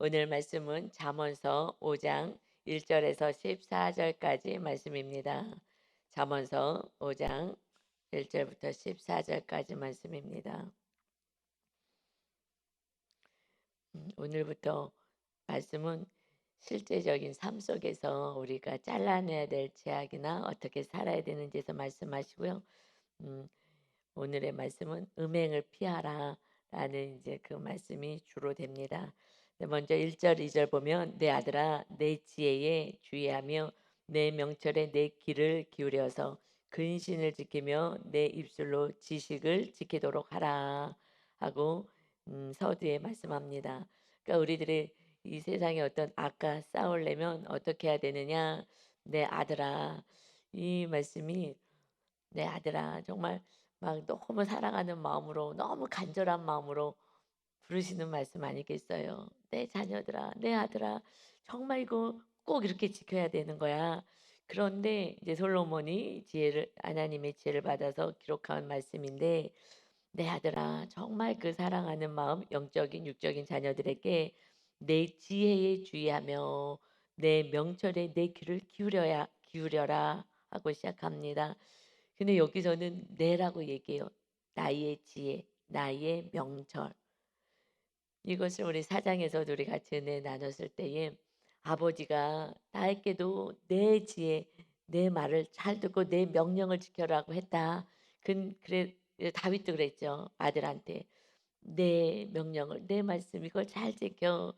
오늘 말씀은 잠언서 5장 1절에서 14절까지 말씀입니다. 잠언서 5장 1절부터 14절까지 말씀입니다. 오늘부터 말씀은 실제적인 삶 속에서 우리가 잘라내야 될 죄악이나 어떻게 살아야 되는지에서 말씀하시고요. 음, 오늘의 말씀은 음행을 피하라라는 이제 그 말씀이 주로 됩니다. 먼저 1절, 2절 보면 내 아들아 내 지혜에 주의하며 내 명철에 내 귀를 기울여서 근신을 지키며 내 입술로 지식을 지키도록 하라 하고 서두에 말씀합니다. 그러니까 우리들이 이 세상에 어떤 악과 싸우려면 어떻게 해야 되느냐? 내 아들아 이 말씀이 내 아들아 정말 막 너무 사랑하는 마음으로 너무 간절한 마음으로 부르시는 말씀 아니겠어요? 내 자녀들아, 내 아들아, 정말 이거 꼭 이렇게 지켜야 되는 거야. 그런데 이제 솔로몬이 지혜를 하나님의 지혜를 받아서 기록한 말씀인데 내 아들아 정말 그 사랑하는 마음 영적인 육적인 자녀들에게 내 지혜에 주의하며 내 명철에 내 귀를 기울여라 하고 시작합니다. 근데 여기서는 내라고 얘기해요. 나의 지혜, 나의 명철. 이것을 우리 사장에서도 우리 같이 은혜 나눴을 때에 아버지가 나에게도 내 지혜, 내 말을 잘 듣고 내 명령을 지켜라고 했다. 그래 다윗도 그랬죠. 아들한테 내 명령을 내 말씀 이걸 잘 지켜.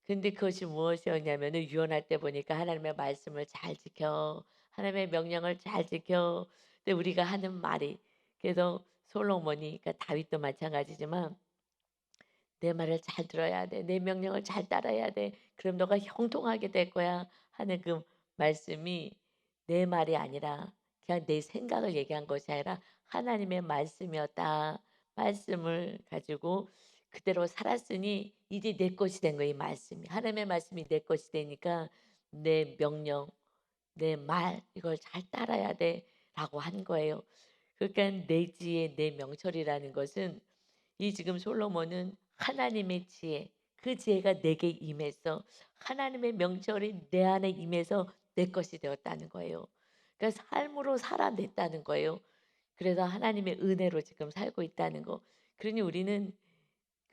근데 그것이 무엇이었냐면은 유언할 때 보니까 하나님의 말씀을 잘 지켜. 하나님의 명령을 잘 지켜. 근데 우리가 하는 말이 그래서 솔로몬이 그러니까 다윗도 마찬가지지만 내 말을 잘 들어야 돼. 내 명령을 잘 따라야 돼. 그럼 너가 형통하게 될 거야. 하는 그 말씀이 내 말이 아니라 그냥 내 생각을 얘기한 것이 아니라 하나님의 말씀이었다. 말씀을 가지고 그대로 살았으니 이제 내 것이 된 거야, 이 말씀이. 하나님의 말씀이 내 것이 되니까 내 명령, 내 말 이걸 잘 따라야 돼라고 한 거예요. 그러니까 내 지혜, 내 명철이라는 것은 이 지금 솔로몬은 하나님의 지혜, 그 지혜가 내게 임해서 하나님의 명철이 내 안에 임해서 내 것이 되었다는 거예요. 그러니까 삶으로 살아냈다는 거예요. 그래서 하나님의 은혜로 지금 살고 있다는 거. 그러니 우리는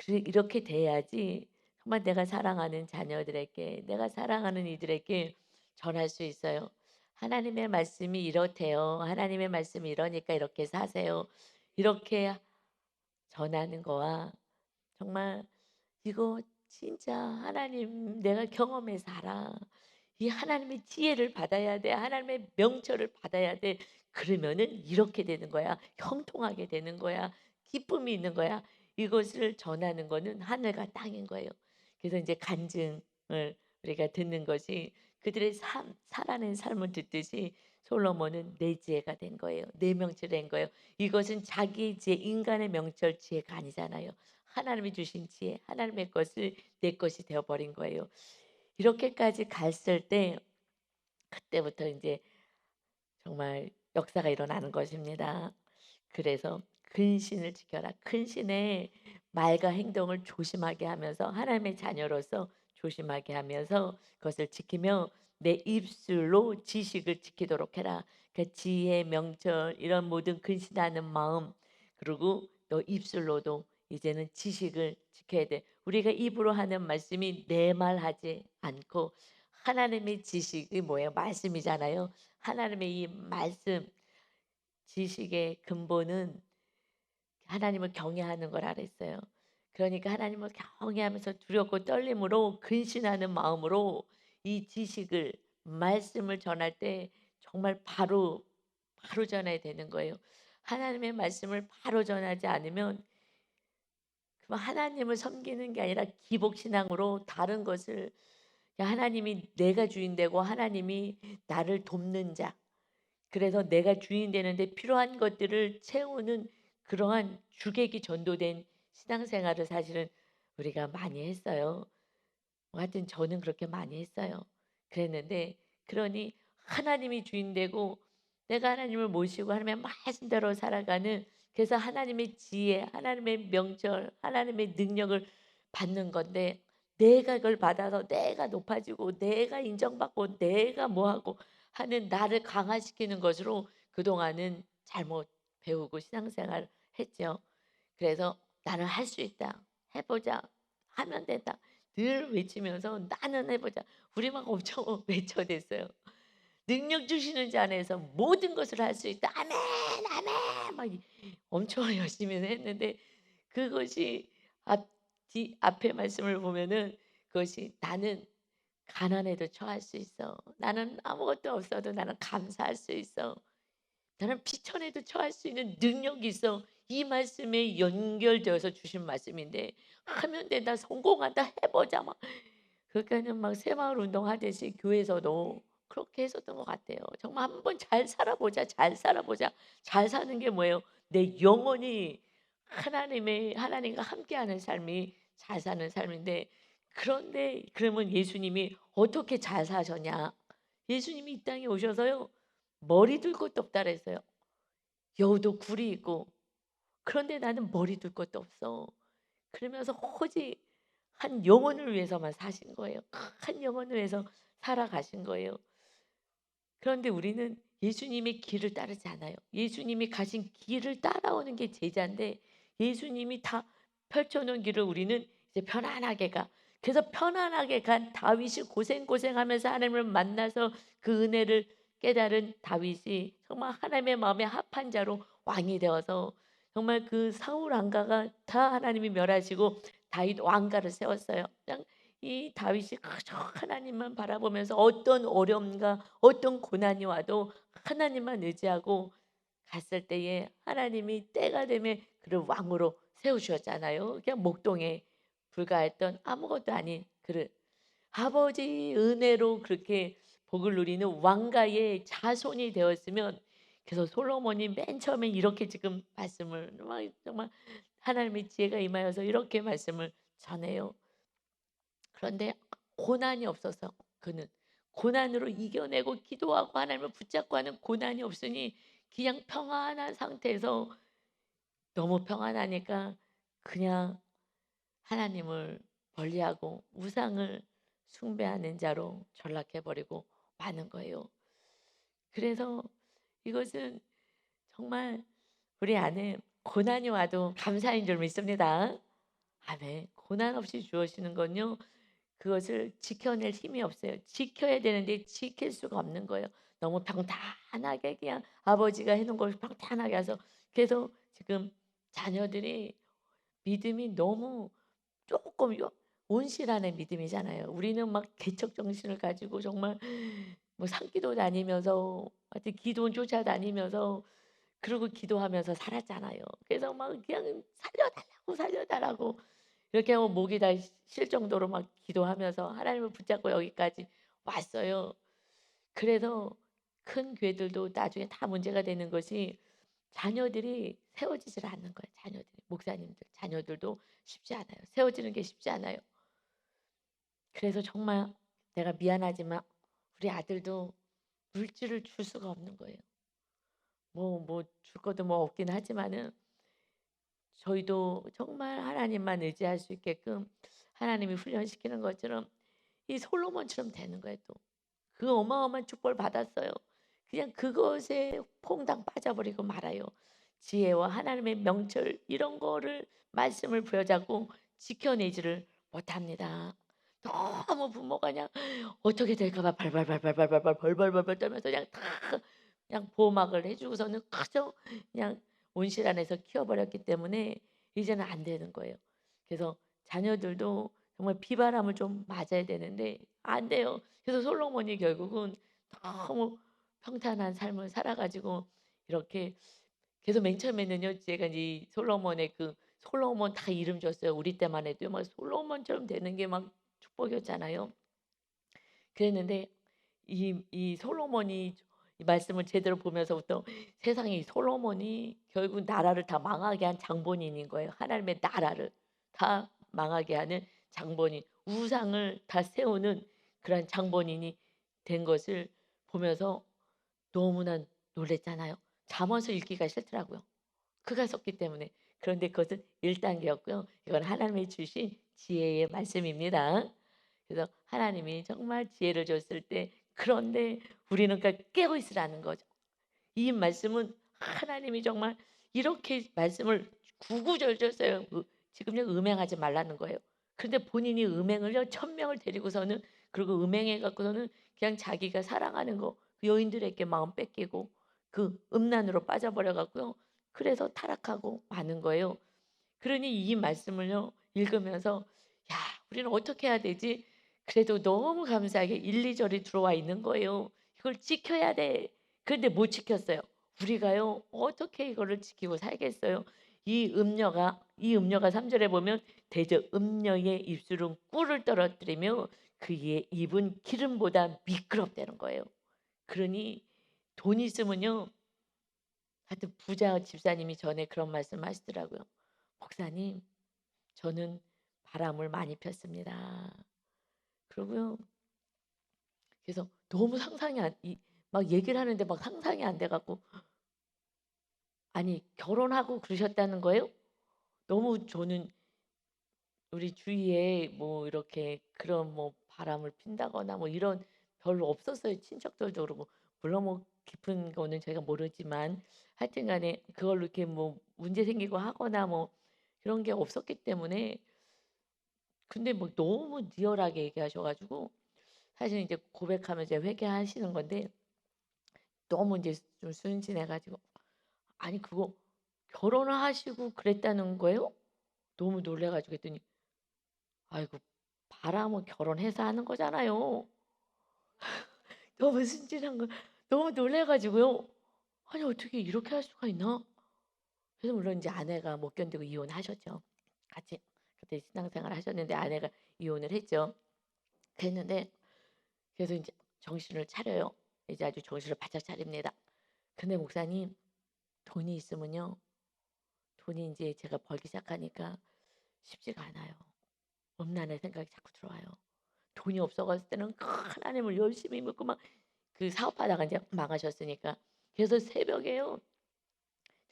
이렇게 돼야지 정말 내가 사랑하는 자녀들에게, 내가 사랑하는 이들에게 전할 수 있어요. 하나님의 말씀이 이렇대요. 하나님의 말씀이 이러니까 이렇게 사세요. 이렇게 전하는 거와 정말 이거 진짜 하나님 내가 경험해서 알아. 이 하나님의 지혜를 받아야 돼. 하나님의 명철을 받아야 돼. 그러면은 이렇게 되는 거야. 형통하게 되는 거야. 기쁨이 있는 거야. 이것을 전하는 거는 하늘과 땅인 거예요. 그래서 이제 간증을 우리가 듣는 것이 그들의 살아낸 삶을 듣듯이 솔로몬은 내 지혜가 된 거예요. 내 명철이 된 거예요. 이것은 자기 지혜, 인간의 명철 지혜가 아니잖아요. 하나님이 주신 지혜, 하나님의 것을 내 것이 되어 버린 거예요. 이렇게까지 갔을 때 그때부터 이제 정말 역사가 일어나는 것입니다. 그래서 근신을 지켜라. 근신의 말과 행동을 조심하게 하면서 하나님의 자녀로서 조심하게 하면서 그것을 지키며 내 입술로 지식을 지키도록 해라. 그 지혜, 명철 이런 모든 근신하는 마음 그리고 너 입술로도 이제는 지식을 지켜야 돼. 우리가 입으로 하는 말씀이 내 말하지 않고 하나님의 지식이 뭐예요? 말씀이잖아요. 하나님의 이 말씀 지식의 근본은 하나님을 경외하는 거라 그랬어요. 그러니까 하나님을 경외하면서 두렵고 떨림으로 근신하는 마음으로 이 지식을 말씀을 전할 때 정말 바로 전해야 되는 거예요. 하나님의 말씀을 바로 전하지 않으면 그럼 하나님을 섬기는 게 아니라 기복신앙으로 다른 것을 야, 하나님이 내가 주인 되고 하나님이 나를 돕는 자 그래서 내가 주인 되는데 필요한 것들을 채우는 그러한 주객이 전도된 신앙생활을 사실은 우리가 많이 했어요. 하여튼 저는 그렇게 많이 했어요. 그랬는데 그러니 하나님이 주인 되고 내가 하나님을 모시고 하나님의 말씀대로 살아가는 그래서 하나님의 지혜, 하나님의 명철, 하나님의 능력을 받는 건데 내가 그걸 받아서 내가 높아지고 내가 인정받고 내가 뭐 하고 하는 나를 강화시키는 것으로 그동안은 잘못 배우고 신앙생활을 했죠. 그래서 '나는 할 수 있다. 해 보자. 하면 된다.' 늘 외치면서 '나는 해 보자.' 우리 막 엄청 외쳐댔어요. 능력 주시는 자 안에서 모든 것을 할 수 있다. 아멘, 아멘. 막 엄청 열심히 했는데 그것이 앞에 말씀을 보면은 그것이 나는 가난에도 처할 수 있어. 나는 아무것도 없어도 나는 감사할 수 있어. 나는 비천에도 처할 수 있는 능력이 있어. 이 말씀에 연결되어서 주신 말씀인데 하면 된다, 성공한다, 해보자 막 그러니까는 막 새마을 운동하듯이 교회에서도 그렇게 했었던 것 같아요. 정말 한번 잘 살아보자, 잘 살아보자. 잘 사는 게 뭐예요? 내 영혼이 하나님과 함께하는 삶이 잘 사는 삶인데 그런데 그러면 예수님이 어떻게 잘 사셨냐? 예수님이 이 땅에 오셔서요. 머리 둘 것도 없다 그랬어요. 여우도 굴이 있고 그런데 나는 머리 둘 것도 없어. 그러면서 오직 한 영혼을 위해서만 사신 거예요. 한 영혼을 위해서 살아가신 거예요. 그런데 우리는 예수님의 길을 따르지 않아요. 예수님이 가신 길을 따라오는 게 제자인데 예수님이 다 펼쳐놓은 길을 우리는 이제 편안하게 가. 그래서 편안하게 간 다윗이 고생하면서 하나님을 만나서 그 은혜를 깨달은 다윗이 정말 하나님의 마음에 합한 자로 왕이 되어서 정말 그 사울 왕가가 다 하나님이 멸하시고 다윗 왕가를 세웠어요. 그냥 이 다윗이 그저 하나님만 바라보면서 어떤 어려움과 어떤 고난이 와도 하나님만 의지하고 갔을 때에 하나님이 때가 되면 그를 왕으로 세우셨잖아요. 그냥 목동에 불과했던 아무것도 아닌 그를 아버지 은혜로 그렇게 복을 누리는 왕가의 자손이 되었으면 그래서 솔로몬이 맨 처음에 이렇게 지금 말씀을 막 정말 하나님의 지혜가 임하여서 이렇게 말씀을 전해요. 그런데 고난이 없어서 그는 고난으로 이겨내고 기도하고 하나님을 붙잡고 하는 고난이 없으니 그냥 평안한 상태에서 너무 평안하니까 그냥 하나님을 멀리하고 우상을 숭배하는 자로 전락해 버리고 마는 거예요. 그래서 이것은 정말 우리 안에 고난이 와도 감사인 줄 믿습니다. 아멘. 고난 없이 주어지는 건요. 그것을 지켜낼 힘이 없어요. 지켜야 되는데 지킬 수가 없는 거예요. 너무 평탄하게 그냥 아버지가 해 놓은 걸 평탄하게 해서 그래서 지금 자녀들이 믿음이 너무 조금 온실한의 믿음이잖아요. 우리는 막 개척 정신을 가지고 정말 뭐 산기도 다니면서 하여튼 기도 쫓아다니면서 그러고 기도하면서 살았잖아요. 그래서 막 그냥 살려달라고 살려달라고 이렇게 하면 목이 다 쉴 정도로 막 기도하면서 하나님을 붙잡고 여기까지 왔어요. 그래서 큰 교회들도 나중에 다 문제가 되는 것이 자녀들이 세워지질 않는 거예요. 자녀들이 목사님들 자녀들도 쉽지 않아요. 세워지는 게 쉽지 않아요. 그래서 정말 내가 미안하지만 우리 아들도 물질을 줄 수가 없는 거예요. 뭐 줄 것도 뭐 없긴 하지만은 저희도 정말 하나님만 의지할 수 있게끔 하나님이 훈련시키는 것처럼 이 솔로몬처럼 되는 거예요 또. 그 어마어마한 축복을 받았어요. 그냥 그것에 퐁당 빠져버리고 말아요. 지혜와 하나님의 명철 이런 거를 말씀을 부여잡고 지켜내지를 못합니다. 너무 부모가 그냥 어떻게 될까 봐 발발발발발발발 벌벌벌벌 떨면서 그냥 다 그냥 보호막을 해 주고서는 그저 그냥 온실 안에서 키워버렸기 때문에 이제는 안 되는 거예요. 그래서 자녀들도 정말 비바람을 좀 맞아야 되는데 안 돼요. 그래서 솔로몬이 결국은 너무 평탄한 삶을 살아 가지고 이렇게 그래서 맨 처음에는요 제가 이 솔로몬의 그 솔로몬 다 이름 줬어요. 우리 때만 해도요 막 솔로몬처럼 되는 게 막 축복이었잖아요. 그랬는데 이 솔로몬이 이 말씀을 제대로 보면서부터 세상에 이 솔로몬이 결국 나라를 다 망하게 한 장본인인 거예요. 하나님의 나라를 다 망하게 하는 장본인, 우상을 다 세우는 그런 장본인이 된 것을 보면서 너무나 놀랐잖아요. 잠언서 읽기가 싫더라고요. 그가 썼기 때문에. 그런데 그것은 1단계였고요. 이건 하나님이 주신 지혜의 말씀입니다. 그래서 하나님이 정말 지혜를 줬을 때 그런데 우리는 깨어 있으라는 거죠. 이 말씀은 하나님이 정말 이렇게 말씀을 구구절절 써요. 지금요 음행하지 말라는 거예요. 그런데 본인이 음행을요 1,000명을 데리고서는 그리고 음행해 갖고서는 그냥 자기가 사랑하는 그 여인들에게 마음 뺏기고 그 음란으로 빠져버려 갖고요. 그래서 타락하고 마는 거예요. 그러니 이 말씀을요 읽으면서 '야 우리는 어떻게 해야 되지?' 그래도 너무 감사하게 1-2절이 들어와 있는 거예요. '이걸 지켜야 돼.' 그런데 못 지켰어요. 우리가요 어떻게 이거를 지키고 살겠어요? 이 음녀가 3 절에 보면 대저 음녀의 입술은 꿀을 떨어뜨리며 그의 입은 기름보다 미끄럽다는 거예요. 그러니 돈 있으면요 하여튼 부자 집사님이 전에 그런 말씀하시더라고요. "목사님 저는 바람을 많이 폈습니다." 그러고요. 그래서 너무 상상이 안 이 막 얘기를 하는데 막 상상이 안 돼 갖고 아니 결혼하고 그러셨다는 거예요? 너무 저는 우리 주위에 뭐 이렇게 그런 뭐 바람을 핀다거나 뭐 이런 별로 없었어요. 친척들도 그러고. 물론 뭐 깊은 거는 제가 모르지만 하여튼 간에 그걸로 이렇게 뭐 문제 생기고 하거나 뭐 그런 게 없었기 때문에 근데 뭐 너무 리얼하게 얘기하셔 가지고 사실 이제 고백하면 이제 회개하시는 건데 너무 이제 좀 순진해 가지고 "아니 그거 결혼을 하시고 그랬다는 거예요?" 너무 놀래 가지고 했더니 "아이고 바람은 결혼해서 하는 거잖아요." 너무 순진한 거 너무 놀래 가지고요. '아니 어떻게 이렇게 할 수가 있나?' 그래서 물론 인제 아내가 못 견디고 이혼하셨죠. 같이 그때 신앙생활 하셨는데 아내가 이혼을 했죠. 그랬는데 그래서 인제 정신을 차려요. 이제 아주 정신을 바짝 차립니다. 근데 목사님 돈이 있으면요. 돈이 인제 제가 벌기 시작하니까 쉽지가 않아요. 음란의 생각이 자꾸 들어와요. 돈이 없어 갔을 때는 하나님을 열심히 믿고 막 그 사업하다가 인제 망하셨으니까. 그래서 새벽에요.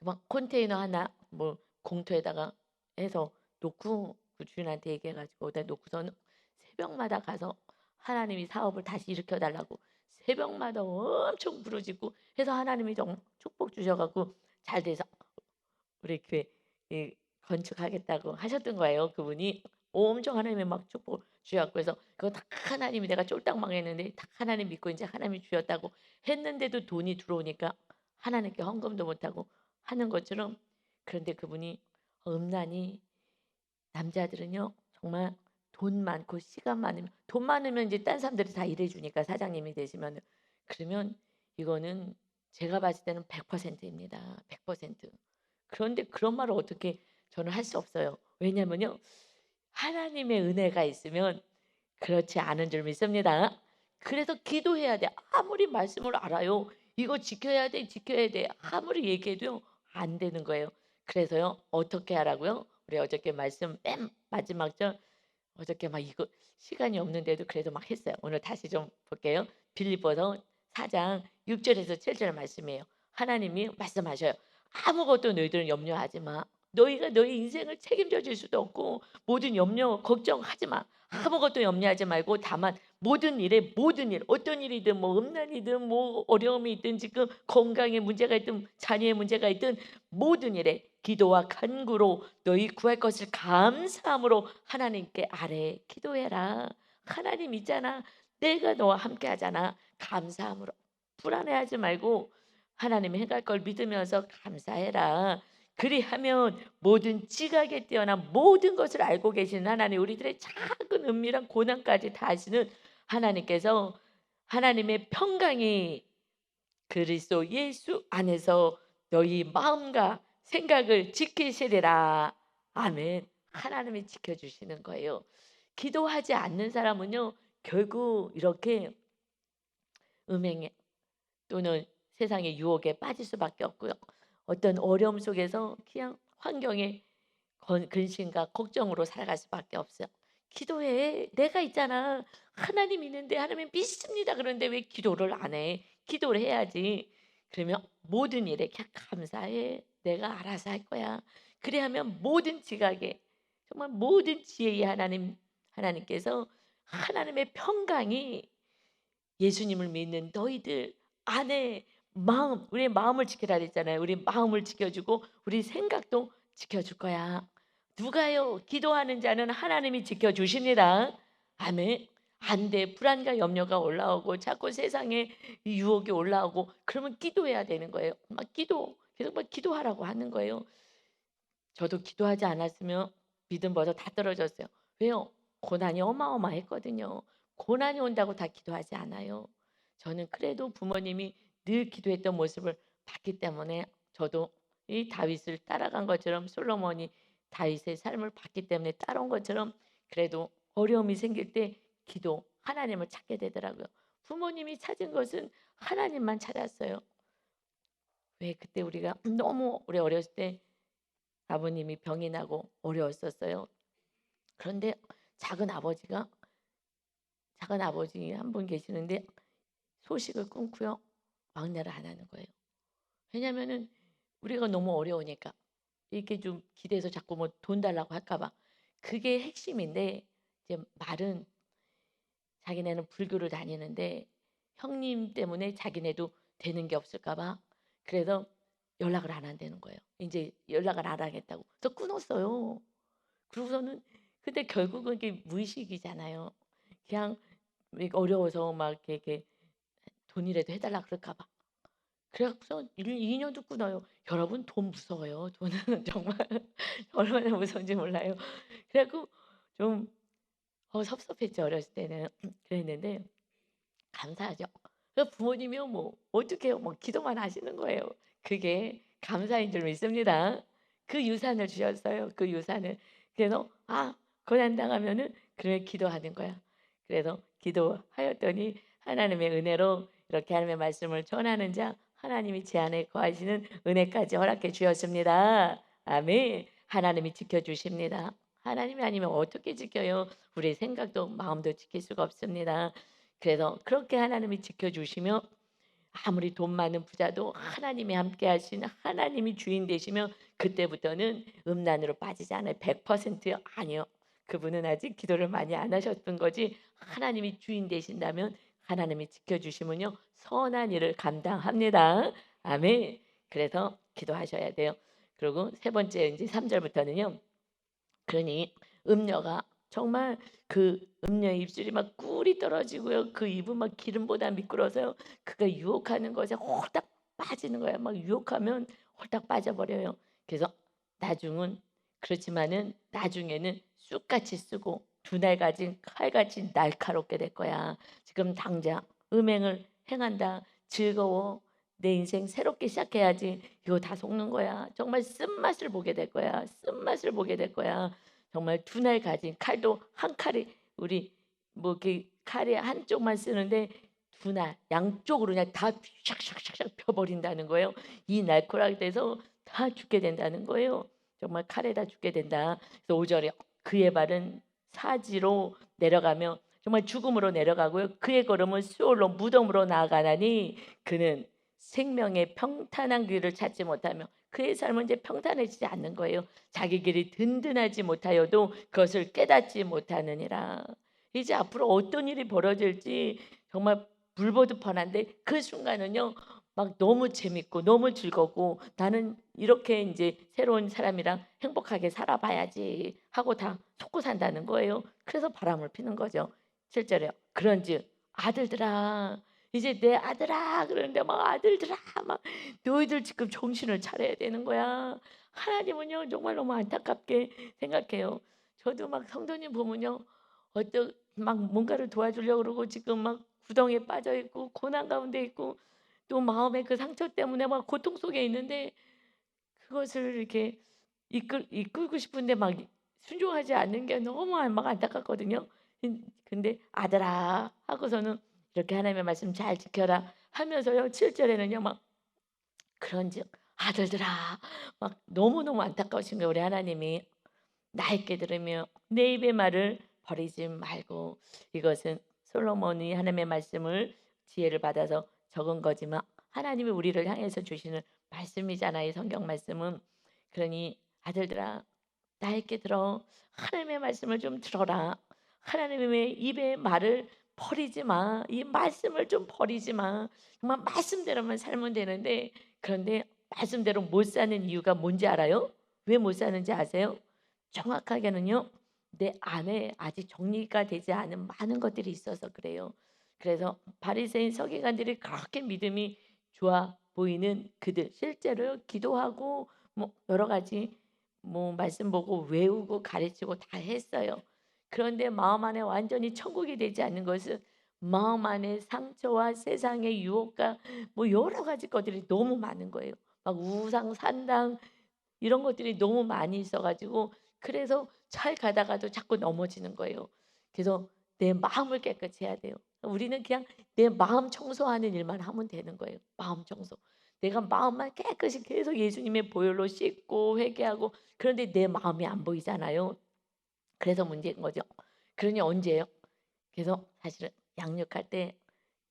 막 컨테이너 하나 뭐 공터에다가 해서 놓고 그 주인한테 얘기해 가지고 거기다 놓고서는 새벽마다 가서 하나님이 사업을 다시 일으켜 달라고 새벽마다 엄청 부르짖고 해서 하나님이 정말 축복 주셔 갖고 잘 돼서 우리 교회 이 건축하겠다고 하셨던 거예요 그분이. 엄청 하나님이 막 축복 주셔 갖고 해서 그거 다 하나님이 내가 쫄딱 망했는데 다 하나님 믿고 인제 하나님이 주셨다고 했는데도 돈이 들어오니까 하나님께 헌금도 못 하고 하는 것처럼 그런데 그분이 음란이 남자들은요 정말 돈 많고 시간 많으면 돈 많으면 이제 딴 사람들이 다 일해 주니까 사장님이 되시면은 그러면 이거는 제가 봤을 때는 100% 입니다. 100%. 그런데 그런 말을 어떻게 저는 할 수 없어요. 왜냐면요. 하나님의 은혜가 있으면 그렇지 않은 줄 믿습니다. 그래서 기도해야 돼. 아무리 말씀을 알아요. 이거 지켜야 돼, 지켜야 돼. 아무리 얘기해도요. 안 되는 거예요. 그래서요. 어떻게 하라고요? 우리 어저께 말씀 맨 마지막 절 어저께 막 이거 시간이 없는데도 그래도 막 했어요. 오늘 다시 좀 볼게요. 빌립보서 4장 6 절에서 7절 말씀이에요. 하나님이 말씀하셔요. "아무것도 너희들은 염려하지 마. 너희가 너희 인생을 책임져 줄 수도 없고 모든 염려 걱정하지 마. 아무것도 염려하지 말고 다만 모든 일 어떤 일이든 뭐 음란이든 뭐 어려움이 있든 지금 건강에 문제가 있든 자녀의 문제가 있든 모든 일에 기도와 간구로 너희 구할 것을 감사함으로 하나님께 아뢰 기도해라. 하나님 있잖아. 내가 너와 함께 하잖아. 감사함으로 불안해하지 말고 하나님이 행할 걸 믿으면서 감사해라. 그리하면 모든 지각에 뛰어난 모든 것을 알고 계시는 하나님 우리들의 작은 은밀한 고난까지 다 아시는 하나님께서 하나님의 평강이 그리스도 예수 안에서 너희 마음과 생각을 지키시리라. 아멘. 하나님이 지켜주시는 거예요. 기도하지 않는 사람은요, 결국 이렇게 음행에 또는 세상의 유혹에 빠질 수밖에 없고요. 어떤 어려움 속에서 그냥 환경에 근심과 걱정으로 살아갈 수밖에 없어요. 기도해. 내가 있잖아. 하나님 있는데 하나님 믿습니다. 그런데 왜 기도를 안 해? 기도를 해야지. 그러면 모든 일에 그냥 감사해. 내가 알아서 할 거야. 그래 하면 모든 지각에 정말 모든 지혜의 하나님께서 하나님의 평강이 예수님을 믿는 너희들 안에 마음, 우리의 마음을 지키라 그랬잖아요. 우리 마음을 지켜주고 우리 생각도 지켜줄 거야. 누가요? 기도하는 자는 하나님이 지켜주십니다. 아멘. 안 돼. 불안과 염려가 올라오고 자꾸 세상에 이 유혹이 올라오고 그러면 기도해야 되는 거예요. 막 계속 막 기도하라고 하는 거예요. 저도 기도하지 않았으면 믿음 벌써 다 떨어졌어요. 왜요? 고난이 어마어마했거든요. 고난이 온다고 다 기도하지 않아요. 저는 그래도 부모님이 늘 기도했던 모습을 봤기 때문에 저도 이 다윗을 따라간 것처럼 솔로몬이 다윗의 삶을 봤기 때문에 따라온 것처럼 그래도 어려움이 생길 때 기도 하나님을 찾게 되더라고요. 부모님이 찾은 것은 하나님만 찾았어요. 왜 그때 우리가 너무 우리 어렸을 때 아버님이 병이 나고 어려웠었어요. 그런데 작은 아버지가 작은 아버지 한 분 계시는데 소식을 끊고요. 막내를 안 하는 거예요. 왜냐면은 우리가 너무 어려우니까 이렇게 좀 기대서 자꾸 뭐 돈 달라고 할까 봐. 그게 핵심인데 이제 말은 자기네는 불교를 다니는데 형님 때문에 자기네도 되는 게 없을까 봐. 그래서 연락을 안 한다는 거예요. 이제 연락을 안 하겠다고. 그래서 끊었어요. 그러고서는 근데 결국은 이게 무의식이잖아요. 그냥 어려워서 막 이렇게 돈이라도 해달라 그럴까 봐. 그래갖고서 2년도 끊어요. 여러분 돈 무서워요. 돈은 정말 얼마나 무서운지 몰라요. 그래갖고 좀 섭섭했죠. 어렸을 때는. 그랬는데 감사하죠. 그 부모님이요 뭐 어떡해요. 뭐 기도만 하시는 거예요. 그게 감사인 줄 믿습니다. 그 유산을 주셨어요. 그 유산을. 그래서 고난 당하면은 그래 기도하는 거야. 그래서 기도하였더니 하나님의 은혜로 이렇게 하나님의 말씀을 전하는 자 하나님이 제 안에 거하시는 은혜까지 허락해 주셨습니다. 아멘. 하나님이 지켜주십니다. 하나님이 아니면 어떻게 지켜요? 우리 생각도 마음도 지킬 수가 없습니다. 그래서 그렇게 하나님이 지켜주시며 아무리 돈 많은 부자도 하나님이 함께 하신 하나님이 주인 되시면 그때부터는 음란으로 빠지지 않아요. 100%요? 아니요. 그분은 아직 기도를 많이 안 하셨던 거지 하나님이 주인 되신다면 하나님이 지켜주시면요. 선한 일을 감당합니다. 아멘. 그래서 기도하셔야 돼요. 그리고 세 번째 이제 3절부터는요. 그러니 음녀가 정말 그 음녀의 입술이 막 꿀이 떨어지고요. 그 입은 막 기름보다 미끄러서요. 그가 유혹하는 것에 홀딱 빠지는 거야. 막 유혹하면 홀딱 빠져버려요. 그래서 나중은 그렇지만은 나중에는 쑥같이 쓰고 두 날 가진 칼같이 날카롭게 될 거야. 지금 당장 음행을 행한다. 즐거워. 내 인생 새롭게 시작해야지. 이거 다 속는 거야. 정말 쓴맛을 보게 될 거야. 쓴맛을 보게 될 거야. 정말 두 날 가진 칼도 한 칼이 우리 뭐 이렇게 칼이 한쪽만 쓰는데 두 날 양쪽으로 그냥 다 샥샥샥샥 펴버린다는 거예요. 이 날카롭게 돼서 다 죽게 된다는 거예요. 정말 칼에다 죽게 된다. 그래서 5절에 그의 발은 사지로 내려가며 정말 죽음으로 내려가고요. 그의 걸음은 수올로 무덤으로 나아가나니 그는 생명의 평탄한 길을 찾지 못하며 그의 삶은 이제 평탄해지지 않는 거예요. 자기 길이 든든하지 못하여도 그것을 깨닫지 못하느니라. 이제 앞으로 어떤 일이 벌어질지 정말 불보듯 뻔한데 그 순간은요. 막 너무 재밌고 너무 즐겁고 나는 이렇게 이제 새로운 사람이랑 행복하게 살아봐야지 하고 다 속고 산다는 거예요. 그래서 바람을 피는 거죠. 실제로요. 그런즉 아들들아 이제 내 아들아 그러는데 막 아들들아 막 너희들 지금 정신을 차려야 되는 거야. 하나님은요 정말 너무 안타깝게 생각해요. 저도 막 성도님 보면요 어떤 막 뭔가를 도와주려고 그러고 지금 막 구덩이에 빠져 있고 고난 가운데 있고 또 마음의 그 상처 때문에 막 고통 속에 있는데 그것을 이렇게 이끌고 싶은데 막 순종하지 않는 게 너무 막 안타깝거든요. 근데 아들아 하고서는 이렇게 하나님의 말씀 잘 지켜라 하면서요. 7절에는요. 막 그런즉 아들들아 막 너무너무 안타까우신 거예요. 우리 하나님이 나에게 들으며 내 입의 말을 버리지 말고 이것은 솔로몬이 하나님의 말씀을 지혜를 받아서 적은 거지만 하나님이 우리를 향해서 주시는 말씀이잖아요. 이 성경 말씀은. 그러니 아들들아 나에게 들어 하나님의 말씀을 좀 들어라. 하나님의 입의 말을 버리지 마. 이 말씀을 좀 버리지 마. 정말 말씀대로만 살면 되는데 그런데 말씀대로 못 사는 이유가 뭔지 알아요? 왜 못 사는지 아세요? 정확하게는요. 내 안에 아직 정리가 되지 않은 많은 것들이 있어서 그래요. 그래서 바리새인 서기관들이 그렇게 믿음이 좋아 보이는 그들 실제로 기도하고 뭐 여러 가지 뭐 말씀 보고 외우고 가르치고 다 했어요. 그런데 마음 안에 완전히 천국이 되지 않는 것은 마음 안에 상처와 세상의 유혹과 뭐 여러 가지 것들이 너무 많은 거예요. 막 우상 산당 이런 것들이 너무 많이 있어 가지고 그래서 잘 가다가도 자꾸 넘어지는 거예요. 그래서 내 마음을 깨끗이 해야 돼요. 우리는 그냥 내 마음 청소하는 일만 하면 되는 거예요. 마음 청소. 내가 마음만 깨끗이 계속 예수님의 보혈로 씻고 회개하고 그런데 내 마음이 안 보이잖아요. 그래서 문제인 거죠. 그러니 언제예요? 그래서 사실은 양육할 때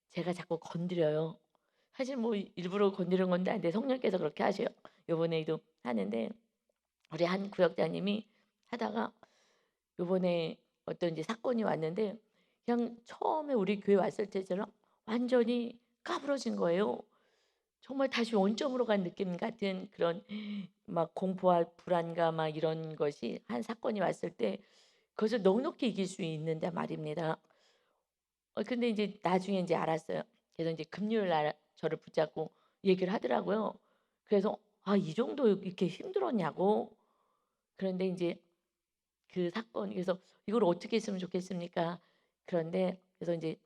제가 자꾸 건드려요. 사실 뭐 일부러 건드리는 건데 아닌데 성령께서 그렇게 하셔요. 요번에도 하는데 우리 한 구역장님이 하다가 요번에 어떤 이제 사건이 왔는데 그냥 처음에 우리 교회 왔을 때처럼 완전히 까부러진 거예요. 정말 다시 원점으로 간 느낌 같은 그런 막 공포와 불안감 막 이런 것이 한 사건이 왔을 때 그것을 넉넉히 이길 수 있는데 말입니다. 근데 이제 나중에 이제 알았어요. 그래서 이제 금요일 날 저를 붙잡고 얘기를 하더라고요. 그래서 "아 이 정도 이렇게 힘들었냐."고. 그런데 이제 그 사건 그래서 "이걸 어떻게 했으면 좋겠습니까?" 그런데 그래서 이제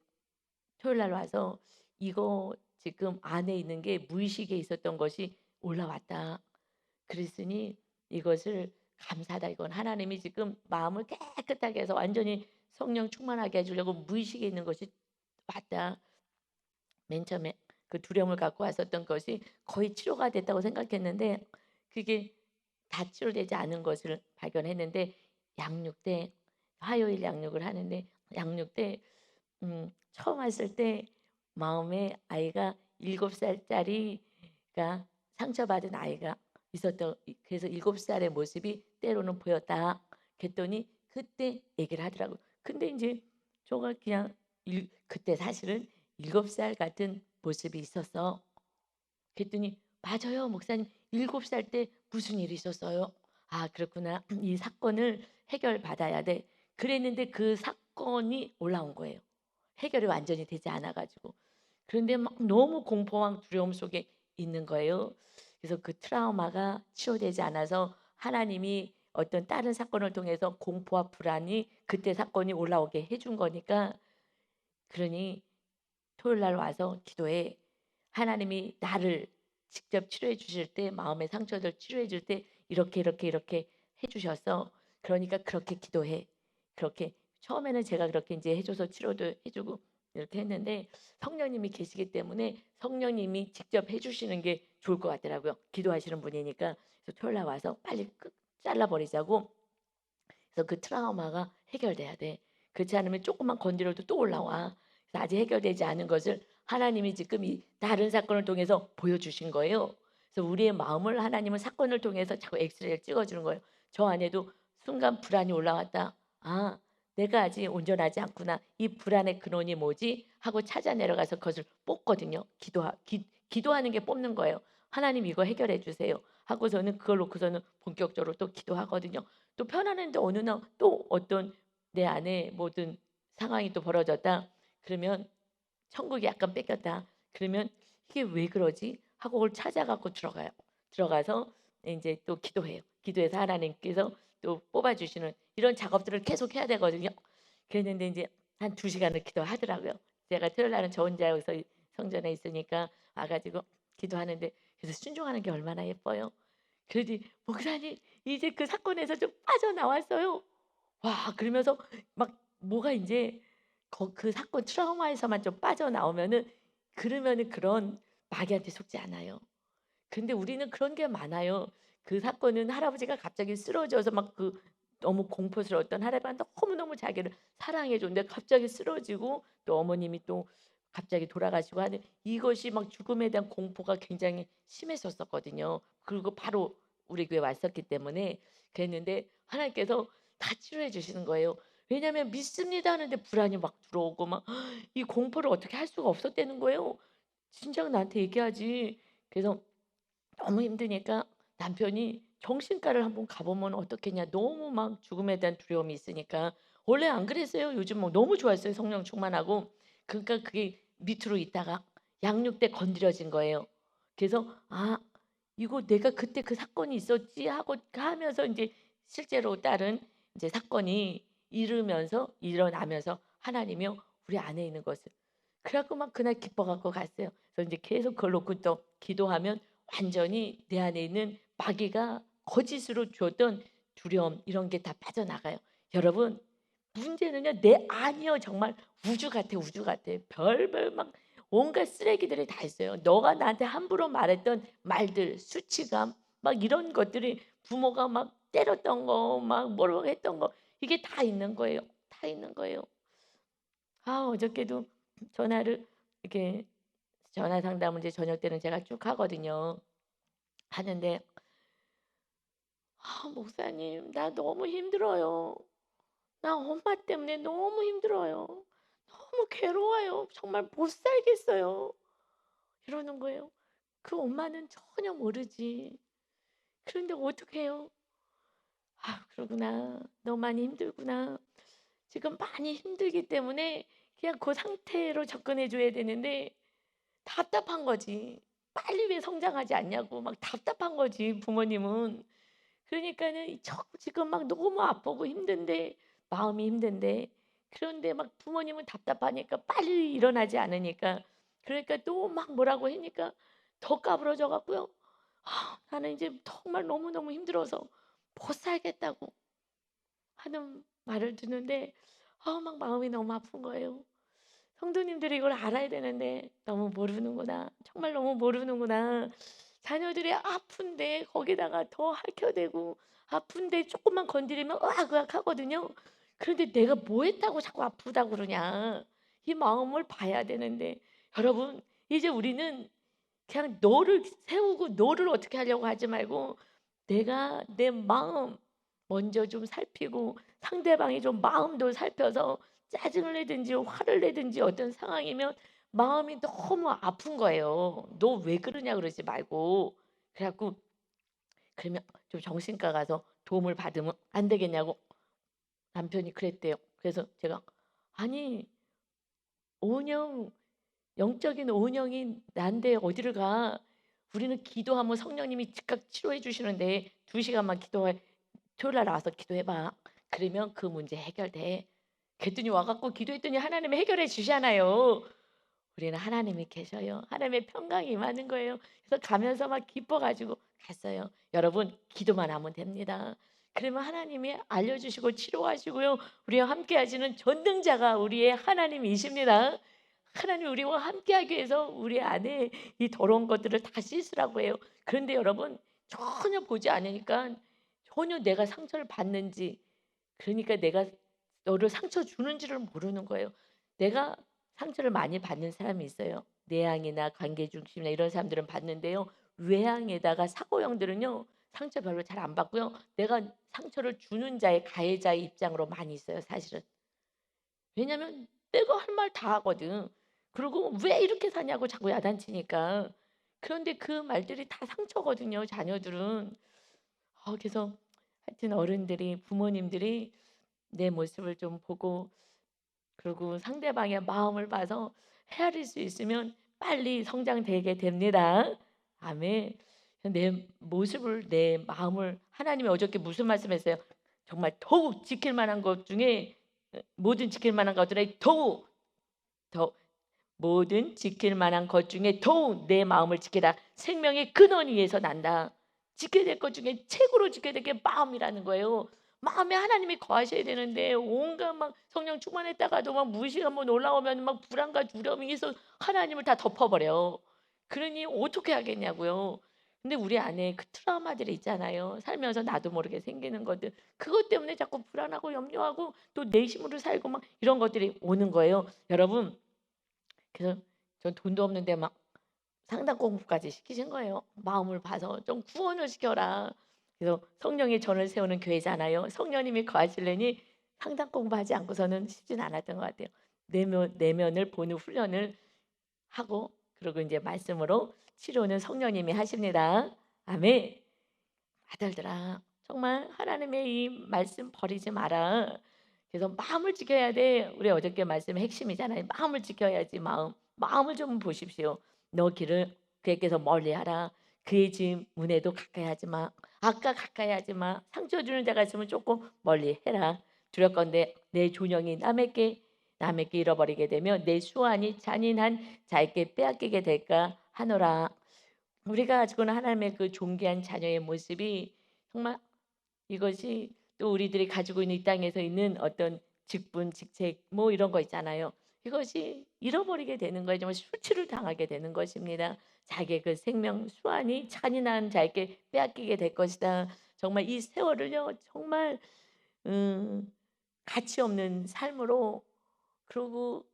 토요일 날 와서 "이거 지금 안에 있는 게 무의식에 있었던 것이 올라왔다. 그랬으니 이것을 감사하다. 이건 하나님이 지금 마음을 깨끗하게 해서 완전히 성령 충만하게 해 주려고 무의식에 있는 것이 왔다." 맨 처음에 그 두려움을 갖고 왔었던 것이 거의 치료가 됐다고 생각했는데 그게 다 치료되지 않은 것을 발견했는데 양육 때 화요일 양육을 하는데 양육 때 처음 왔을 때 마음에 아이가 7살짜리가 상처받은 아이가 있었던 그래서 7살의 모습이 때로는 보였다. 그랬더니 그때 얘기를 하더라고요. 근데 인제 저가 그냥 그때 사실은 7살 같은 모습이 있었어. 그랬더니 "맞아요 목사님. 7살 때 무슨 일이 있었어요?" "아 그렇구나. 이 사건을 해결받아야 돼." 그랬는데 그 사건이 올라온 거예요. 해결이 완전히 되지 않아 가지고. 그런데 막 너무 공포와 두려움 속에 있는 거예요. 그래서 그 트라우마가 치유되지 않아서 하나님이 어떤 다른 사건을 통해서 공포와 불안이 그때 사건이 올라오게 해준 거니까 그러니 토요일 날 와서 기도해. 하나님이 나를 직접 치료해 주실 때 마음의 상처들 치료해 줄 때 이렇게, 이렇게, 이렇게 해 주셔서 그러니까 그렇게 기도해. 그렇게 처음에는 제가 그렇게 인제 해 줘서 치료도 해 주고 이렇게 했는데 성령님이 계시기 때문에 성령님이 직접 해 주시는 게 좋을 것 같더라고요. 기도하시는 분이니까. 그래서 토요일 날 와서 빨리 잘라 버리자고 그래서 그 트라우마가 해결돼야 돼. 그렇지 않으면 쪼끔만 건드려도 또 올라와. 그래서 아직 해결되지 않은 것을 하나님이 지금 이 다른 사건을 통해서 보여주신 거예요. 그래서 우리의 마음을 하나님은 사건을 통해서 자꾸 엑스레이를 찍어 주는 거예요. 저 안에도 순간 불안이 올라왔다. '아 내가 아직 온전하지 않구나. 이 불안의 근원이 뭐지?' 하고 찾아 내려가서 그것을 뽑거든요. 기도하는 게 뽑는 거예요. '하나님 이거 해결해 주세요.' 하고서는 그걸 놓고서는 본격적으로 또 기도하거든요. 또 편안한데 어느 날 또 어떤 내 안에 모든 상황이 또 벌어졌다. 그러면 천국이 약간 뺏겼다. 그러면 '이게 왜 그러지?' 하고 그걸 찾아 갖고 들어가요. 들어가서 인제 또 기도해요. 기도해서 하나님께서 또 뽑아 주시는 이런 작업들을 계속 해야 되거든요. 그랬는데 인제 한 2 시간을 기도하더라고요. 제가 토요일 날은 저 혼자 여기서 성전에 있으니까 와 가지고 기도하는데 그래서 순종하는 게 얼마나 예뻐요. 그러더니 "목사님 이제 그 사건에서 좀 빠져나왔어요." 와 그러면서 막 뭐가 인제 그 사건 트라우마에서만 좀 빠져나오면은 그러면은 그런 마귀한테 속지 않아요. 근데 우리는 그런 게 많아요. 그 사건은 할아버지가 갑자기 쓰러져서 막 너무 공포스러웠던 할아버지가 너무너무 자기를 사랑해 줬는데 갑자기 쓰러지고 또 어머님이 또 갑자기 돌아가시고 하는 이것이 막 죽음에 대한 공포가 굉장히 심했었었거든요. 그리고 바로 우리 교회 왔었기 때문에 그랬는데 하나님께서 다 치료해 주시는 거예요. 왜냐하면 믿습니다 하는데 불안이 막 들어오고 막 이 공포를 어떻게 할 수가 없었다는 거예요. 진작 나한테 얘기하지. 그래서 너무 힘드니까 남편이 "정신과를 한번 가 보면 어떻겠냐." 너무 막 죽음에 대한 두려움이 있으니까. 원래 안 그랬어요. 요즘 뭐 너무 좋았어요, 성령 충만하고. 그러니까 그게 밑으로 있다가 양육때 건드려진 거예요. 그래서 '아 이거 내가 그때 그 사건이 있었지.' 하고 하면서 인제 실제로 다른 이제 사건이 일어나면서 하나님이요 우리 안에 있는 것을 그래 갖고 막 그날 기뻐 갖고 갔어요. 그래서 인제 계속 그걸 놓고 또 기도하면 완전히 내 안에 있는 마귀가 거짓으로 주었던 두려움 이런 게 다 빠져나가요. 여러분 문제는요 내 안이요 정말 우주 같아, 우주 같아. 별별 막 온갖 쓰레기들이 다 있어요. 너가 나한테 함부로 말했던 말들, 수치감 막 이런 것들이 부모가 막 때렸던 거 막 뭐라고 했던 거 이게 다 있는 거예요. 다 있는 거예요. 아 어저께도 전화를 이렇게 전화 상담을 이제 저녁 때는 제가 쭉 하거든요. 하는데 "아 목사님 나 너무 힘들어요. 나 엄마 때문에 너무 힘들어요. 너무 괴로워요. 정말 못 살겠어요." 이러는 거예요. 그 엄마는 전혀 모르지. 그런데 어떡해요. '아 그러구나. 너 많이 힘들구나.' 지금 많이 힘들기 때문에 그냥 그 상태로 접근해 줘야 되는데 답답한 거지. 빨리 왜 성장하지 않냐고 막 답답한 거지 부모님은. 그러니까는 지금 막 너무 아프고 힘든데 마음이 힘든데 그런데 막 부모님은 답답하니까 빨리 일어나지 않으니까 그러니까 또 막 뭐라고 하니까 더 까부러져 갖고요. 나는 이제 정말 너무너무 힘들어서 못 살겠다고 하는 말을 듣는데 막 마음이 너무 아픈 거예요. 성도님들이 이걸 알아야 되는데 너무 모르는구나. 정말 너무 모르는구나. 자녀들이 아픈데 거기다가 더 핥혀대고 아픈데 조금만 건드리면 으악으악 하거든요. 그런데 내가 뭐 했다고 자꾸 아프다고 그러냐. 이 마음을 봐야 되는데 여러분 이제 우리는 그냥 너를 세우고 너를 어떻게 하려고 하지 말고 내가 내 마음 먼저 좀 살피고 상대방이 좀 마음도 살펴서 짜증을 내든지 화를 내든지 어떤 상황이면 마음이 너무 아픈 거예요. "너 왜 그러냐." 그러지 말고. 그래 갖고 그러면 좀 정신과 가서 도움을 받으면 안 되겠냐고 남편이 그랬대요. 그래서 제가 "아니 오은영 영적인 오은영이 난데 어디를 가. 우리는 기도하면 성령님이 즉각 치료해 주시는데 2시간만 기도해 토요일 날 나와서 기도해 봐. 그러면 그 문제 해결돼." 그랬더니 와 갖고 기도했더니 하나님이 해결해 주잖아요. 우리는 하나님이 계셔요. 하나님의 평강이 임하는 거예요. 그래서 가면서 막 기뻐 가지고 갔어요. 여러분 기도만 하면 됩니다. 그러면 하나님이 알려주시고 치료하시고요. 우리와 함께 하시는 전능자가 우리의 하나님이십니다. 하나님이 우리와 함께하기 위해서 우리 안에 이 더러운 것들을 다 씻으라고 해요. 그런데 여러분 전혀 보지 않으니까 전혀 내가 상처를 받는지 그러니까 내가 너를 상처 주는지를 모르는 거예요. 내가 상처를 많이 받는 사람이 있어요. 내향이나 관계 중심이나 이런 사람들은 받는데요. 외향에다가 사고형들은요. 상처 별로 잘 안 받고요. 내가 상처를 주는 자의 가해자의 입장으로 많이 있어요, 사실은. 왜냐면 내가 할 말 다 하거든. 그리고 "왜 이렇게 사냐."고 자꾸 야단치니까. 그런데 그 말들이 다 상처거든요, 자녀들은. 그래서 하여튼 어른들이 부모님들이 내 모습을 좀 보고 그리고 상대방의 마음을 봐서 헤아릴 수 있으면 빨리 성장되게 됩니다. 아멘. 내 모습을 내 마음을 하나님이 어저께 무슨 말씀했어요? 정말 더욱 지킬 만한 것 중에 모든 지킬 만한 것들에 더욱 더 모든 지킬 만한 것 중에 더욱 내 마음을 지키라. 생명의 근원 위에서 난다. 지켜야 될 것 중에 최고로 지켜야 될 게 마음이라는 거예요. 마음에 하나님이 거하셔야 되는데 온갖 막 성령 충만했다가도 막 무의식 한번 올라오면 막 불안과 두려움이 있어 하나님을 다 덮어버려. 그러니 어떻게 하겠냐고요. 근데 우리 안에 그 트라우마들이 있잖아요. 살면서 나도 모르게 생기는 것들. 그것 때문에 자꾸 불안하고 염려하고 또 내심으로 살고 막 이런 것들이 오는 거예요. 여러분 그래서 전 돈도 없는데 막 상담 공부까지 시키신 거예요. 마음을 봐서 좀 구원을 시켜라. 그래서 성령의 전을 세우는 교회잖아요. 성령님이 거하시려니 상담 공부하지 않고서는 쉽진 않았던 것 같아요. 내면을 보는 훈련을 하고 그리고 이제 말씀으로 치료는 성령님이 하십니다. 아멘. 아들들아 정말 하나님의 이 말씀 버리지 마라. 그래서 마음을 지켜야 돼. 우리 어저께 말씀의 핵심이잖아요. 마음을 지켜야지 마음. 마음을 좀 보십시오. 너 길을 그에게서 멀리하라. 그의 집 문에도 가까이 하지 마. 아까 가까이 하지 마. 상처 주는 자가 있으면 조금 멀리 해라. 두렵건대 내 존영이 남에게 잃어버리게 되면 내 수완이 잔인한 자에게 빼앗기게 될까 하노라. 우리가 가지고 있는 하나님의 그 존귀한 자녀의 모습이 정말 이것이 또 우리들이 가지고 있는 이 땅에서 있는 어떤 직분, 직책 뭐 이런 거 있잖아요. 이것이 잃어버리게 되는 거예요. 정말 수치를 당하게 되는 것입니다. 자기의 그 생명 수완이 잔인한 자에게 빼앗기게 될 것이다. 정말 이 세월을요. 정말 음, 가치 없는 삶으로 그리고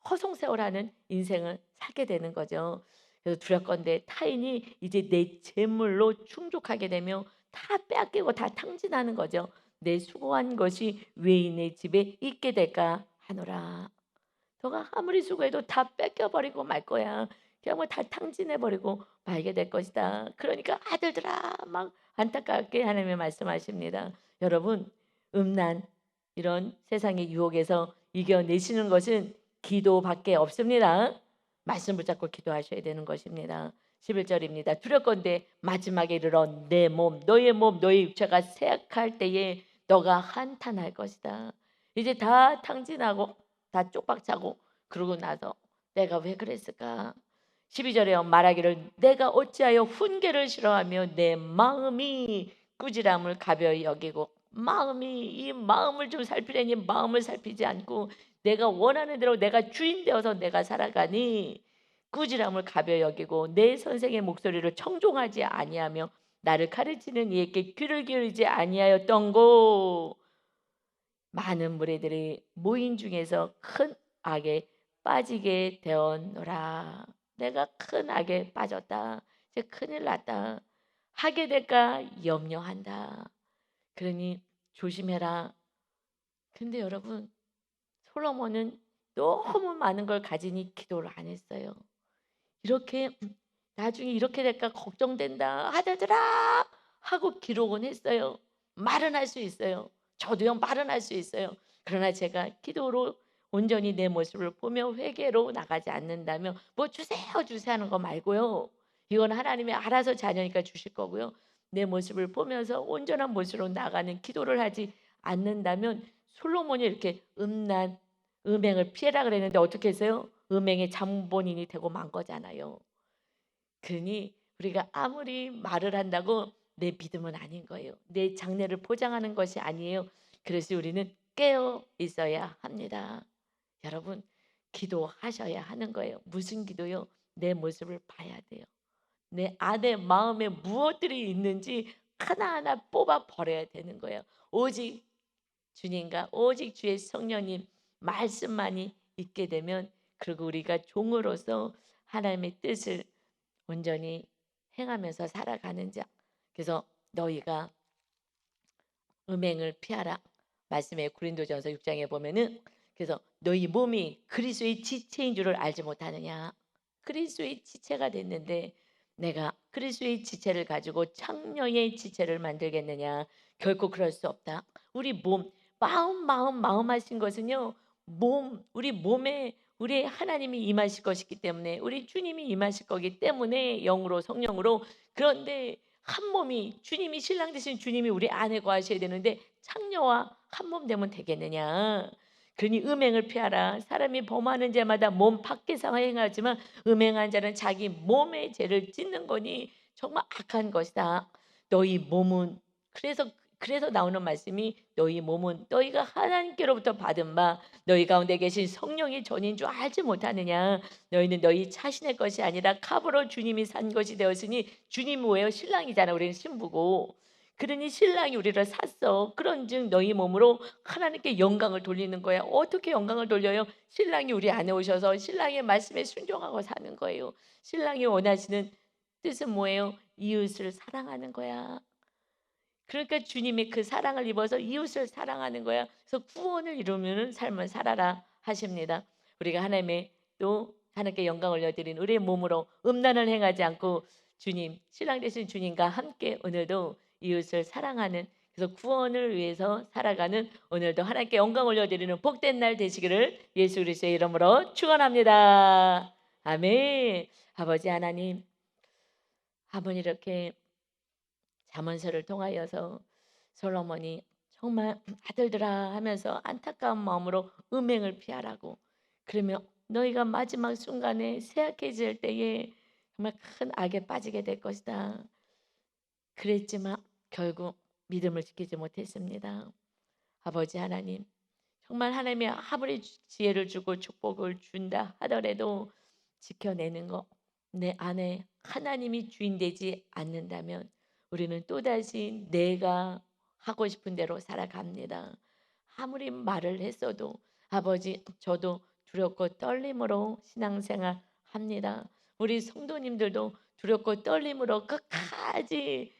허송세월하는 인생을 살게 되는 거죠. 그래서 두렵건대 타인이 이제 내 재물로 충족하게 되며 다 빼앗기고 다 탕진하는 거죠. 내 수고한 것이 외인의 집에 있게 될까 하노라. 너가 아무리 수고해도 다 뺏겨버리고 말 거야. 그냥 뭐 다 탕진해버리고 말게 될 것이다. 그러니까 아들들아 막 안타깝게 하나님의 말씀하십니다. 여러분 음란 이런 세상의 유혹에서 이겨내시는 것은 기도밖에 없습니다. 말씀 붙잡고 기도하셔야 되는 것입니다. 11절입니다. 두렵건대 마지막에 이르러 내 몸 너의 몸 너의 육체가 쇠약할 때에 너가 한탄할 것이다. 이제 다 탕진하고 다 쪽박차고 그러고 나서 내가 왜 그랬을까? 12절에 말하기를 내가 어찌하여 훈계를 싫어하며 내 마음이 꾸지람을 가벼이 여기고 마음이 이 마음을 좀 살피려니 마음을 살피지 않고 내가 원하는 대로 내가 주인 되어서 내가 살아가니 꾸지람을 가벼이 여기고 내 선생의 목소리를 청종하지 아니하며 나를 가르치는 이에게 귀를 기울이지 아니하였던고 많은 무리들이 모인 중에서 큰 악에 빠지게 되었노라. 내가 큰 악에 빠졌다. 이제 큰일 났다. 하게 될까 염려한다. 그러니 조심해라. 근데 여러분 솔로몬은 너무 많은 걸 가지니 기도를 안 했어요. 이렇게 나중에 이렇게 될까 걱정된다. 아들들아 하고 기록은 했어요. 말은 할 수 있어요. 저도요 말은 할 수 있어요. 그러나 제가 기도로 온전히 내 모습을 보며 회개로 나가지 않는다면 뭐 주세요 주세요 하는 거 말고요. 이건 하나님이 알아서 자녀니까 주실 거고요. 내 모습을 보면서 온전한 모습으로 나가는 기도를 하지 않는다면 솔로몬이 이렇게 음행을 피해라 그랬는데 어떻게 했어요? 음행의 잠본인이 되고 만 거잖아요. 그러니 우리가 아무리 말을 한다고 내 믿음은 아닌 거예요. 내 장래를 보장하는 것이 아니에요. 그래서 우리는 깨어 있어야 합니다. 여러분 기도하셔야 하는 거예요. 무슨 기도요? 내 모습을 봐야 돼요. 내 안에 마음에 무엇들이 있는지 하나하나 뽑아 버려야 되는 거예요. 오직 주님과 오직 주의 성령님 말씀만이 있게 되면 그리고 우리가 종으로서 하나님의 뜻을 온전히 행하면서 살아가는 자. 그래서 너희가 음행을 피하라. 말씀에 고린도전서 6장에 보면은 그래서 너희 몸이 그리스도의 지체인 줄을 알지 못하느냐. 그리스도의 지체가 됐는데 내가 그리스도의 지체를 가지고 창녀의 지체를 만들겠느냐. 결코 그럴 수 없다. 우리 몸, 마음 하신 것은요. 우리 몸에 우리 하나님이 임하실 것이기 때문에 우리 주님이 임하실 거기 때문에 영으로 성령으로 그런데 한 몸이 주님이 신랑 되신 주님이 우리 안에 거하셔야 되는데 창녀와 한 몸 되면 되겠느냐. 그러니 음행을 피하라. 사람이 범하는 죄마다 몸 밖에서 행하지만 음행한 자는 자기 몸의 죄를 찢는 거니 정말 악한 것이다. 너희 몸은 그래서 나오는 말씀이 너희 몸은 너희가 하나님께로부터 받은 바 너희 가운데 계신 성령이 전인 줄 알지 못하느냐. 너희는 너희 자신의 것이 아니라 값으로 주님이 산 것이 되었으니 주님 뭐예요? 신랑이잖아. 우리는 신부고. 그러니 신랑이 우리를 샀어. 그런즉 너희 몸으로 하나님께 영광을 돌리는 거야. 어떻게 영광을 돌려요? 신랑이 우리 안에 오셔서 신랑의 말씀에 순종하고 사는 거예요. 신랑이 원하시는 뜻은 뭐예요? 이웃을 사랑하는 거야. 그러니까 주님의 그 사랑을 입어서 이웃을 사랑하는 거야. 그래서 구원을 이루는 삶을 살아라 하십니다. 우리가 하나님의 또 하나님께 영광 올려드린 우리의 몸으로 음란을 행하지 않고 주님, 신랑 되신 주님과 함께 오늘도 이웃을 사랑하는, 그래서 구원을 위해서 살아가는 오늘도 하나님께 영광 올려드리는 복된 날 되시기를 예수 그리스도의 이름으로 축원합니다. 아멘. 아버지 하나님, 한번 이렇게 잠언서를 통하여서 솔로몬이 정말 아들들아 하면서 안타까운 마음으로 음행을 피하라고, 그러면 너희가 마지막 순간에 쇠약해질 때에 정말 큰 악에 빠지게 될 것이다 그랬지만 결국 믿음을 지키지 못했습니다. 아버지 하나님, 정말 하나님이 아무리 지혜를 주고 축복을 준다 하더라도 지켜내는 것, 내 안에 하나님이 주인 되지 않는다면 우리는 또다시 내가 하고 싶은 대로 살아갑니다. 아무리 말을 했어도 아버지, 저도 두렵고 떨림으로 신앙생활 합니다. 우리 성도님들도 두렵고 떨림으로 끝까지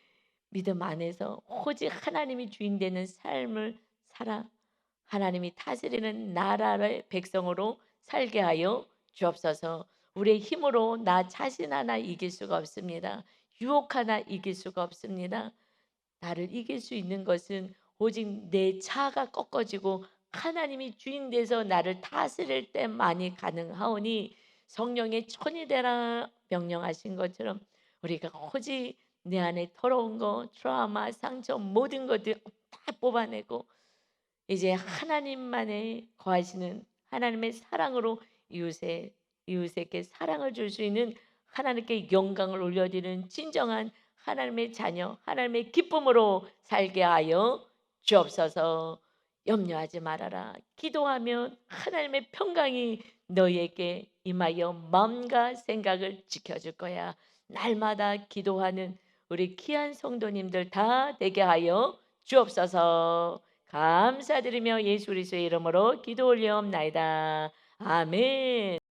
믿음 안에서 오직 하나님이 주인 되는 삶을 살아 하나님이 다스리는 나라의 백성으로 살게 하여 주옵소서. 우리의 힘으로 나 자신 하나 이길 수가 없습니다. 유혹 하나 이길 수가 없습니다. 나를 이길 수 있는 것은 오직 내 차가 꺾어지고 하나님이 주인 돼서 나를 다스릴 때만이 가능하오니, 성령의 천이 되라 명령하신 것처럼 우리가 오직 내 안에 더러운 거, 트라우마, 상처 모든 것들 다 뽑아내고 이제 하나님만의 거하시는 하나님의 사랑으로 이웃에게 사랑을 줄 수 있는, 하나님께 영광을 올려드리는 진정한 하나님의 자녀, 하나님의 기쁨으로 살게 하여 주옵소서. 염려하지 말아라. 기도하면 하나님의 평강이 너희에게 임하여 마음과 생각을 지켜줄 거야. 날마다 기도하는 우리 귀한 성도님들 다 되게 하여 주옵소서. 감사드리며 예수 그리스도의 이름으로 기도 올리옵나이다. 아멘.